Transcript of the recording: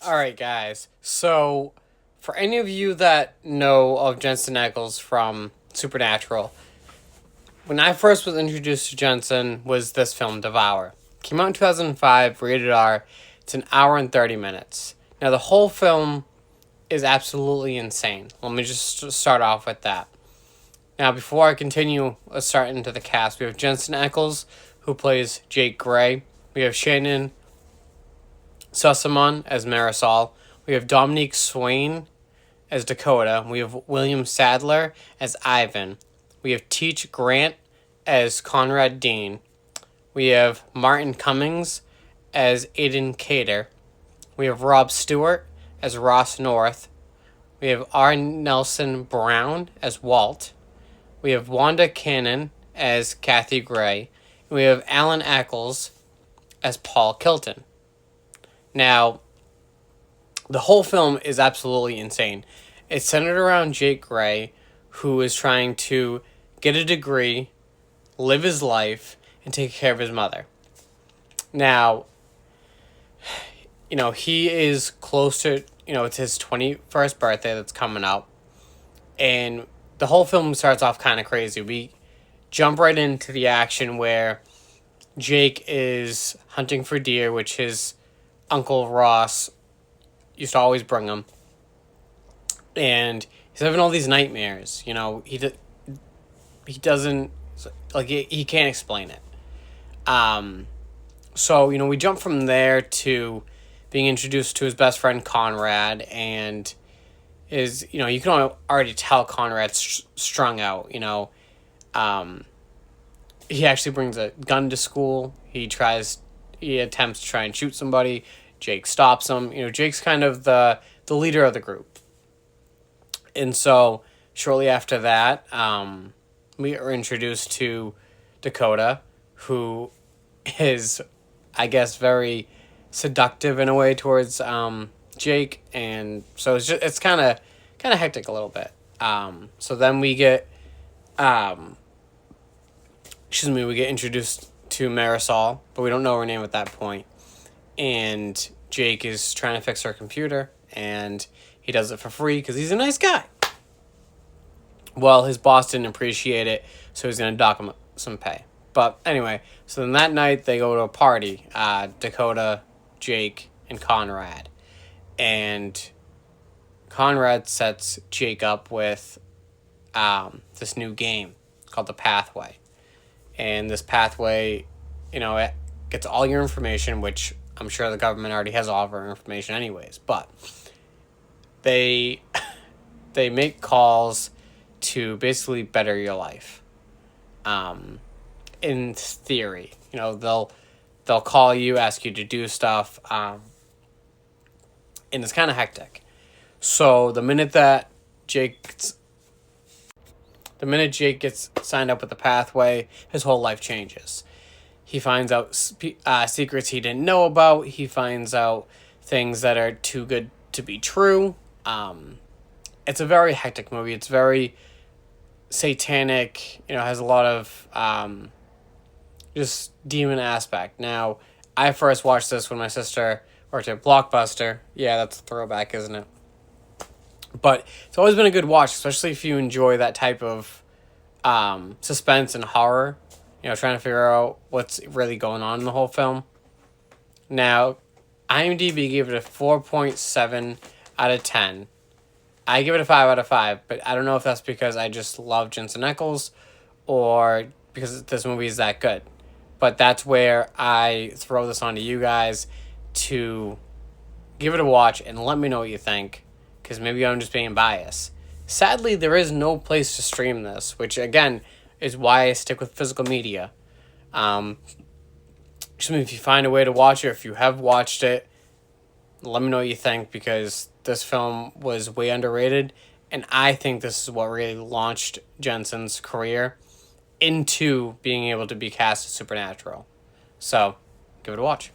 Alright, guys. So, for any of you that know of Jensen Ackles from Supernatural, when I first was introduced to Jensen was this film, Devour. Came out in 2005, rated R. It's an hour and 30 minutes. Now, the whole film is absolutely insane. Let me just start off with that. Now, before I continue, let's start into the cast. We have Jensen Ackles, who plays Jake Gray. We have Shannon Sossamon as Marisol. We have Dominique Swain as Dakota. We have William Sadler as Ivan. We have Teach Grant as Conrad Dean. We have Martin Cummings as Aiden Cater. We have Rob Stewart as Ross North. We have R. Nelson Brown as Walt. We have Wanda Cannon as Kathy Gray. And we have Alan Ackles as Paul Kilton. Now, the whole film is absolutely insane. It's centered around Jake Gray, who is trying to get a degree, live his life, and take care of his mother. Now, he is close to, it's his 21st birthday that's coming up. And the whole film starts off kind of crazy. We jump right into the action where Jake is hunting for deer, which his Uncle Ross used to always bring him. And he's having all these nightmares. He doesn't, he can't explain it. So, we jump from there to being introduced to his best friend Conrad, and you can already tell Conrad's strung out. He actually brings a gun to school. He attempts to try and shoot somebody. Jake stops him. Jake's kind of the leader of the group. And so shortly after that, we are introduced to Dakota, who is, I guess, very seductive in a way towards Jake, and so it's kind of hectic a little bit. So then we get introduced to Marisol, but we don't know her name at that point. And Jake is trying to fix her computer, and he does it for free because he's a nice guy. Well, his boss didn't appreciate it, so he's going to dock him some pay. But anyway, so then that night they go to a party, Dakota, Jake, and Conrad. And Conrad sets Jake up with this new game called The Pathway. And this pathway, it gets all your information, which I'm sure the government already has all of our information anyways. But they make calls to basically better your life. In theory, they'll call you, ask you to do stuff, and it's kind of hectic. So the minute Jake gets signed up with the pathway, his whole life changes. He finds out secrets he didn't know about. He finds out things that are too good to be true. It's a very hectic movie. It's very satanic. Has a lot of just demon aspect. Now, I first watched this when my sister worked at Blockbuster. Yeah, that's a throwback, isn't it? But it's always been a good watch, especially if you enjoy that type of suspense and horror. Trying to figure out what's really going on in the whole film. Now, IMDb gave it a 4.7 out of 10. I give it a 5 out of 5, but I don't know if that's because I just love Jensen Ackles or because this movie is that good. But that's where I throw this on to you guys to give it a watch and let me know what you think, because maybe I'm just being biased. Sadly, there is no place to stream this, which, again, is why I stick with physical media. If you find a way to watch it, or if you have watched it, let me know what you think, because this film was way underrated, and I think this is what really launched Jensen's career into being able to be cast as Supernatural. So, give it a watch.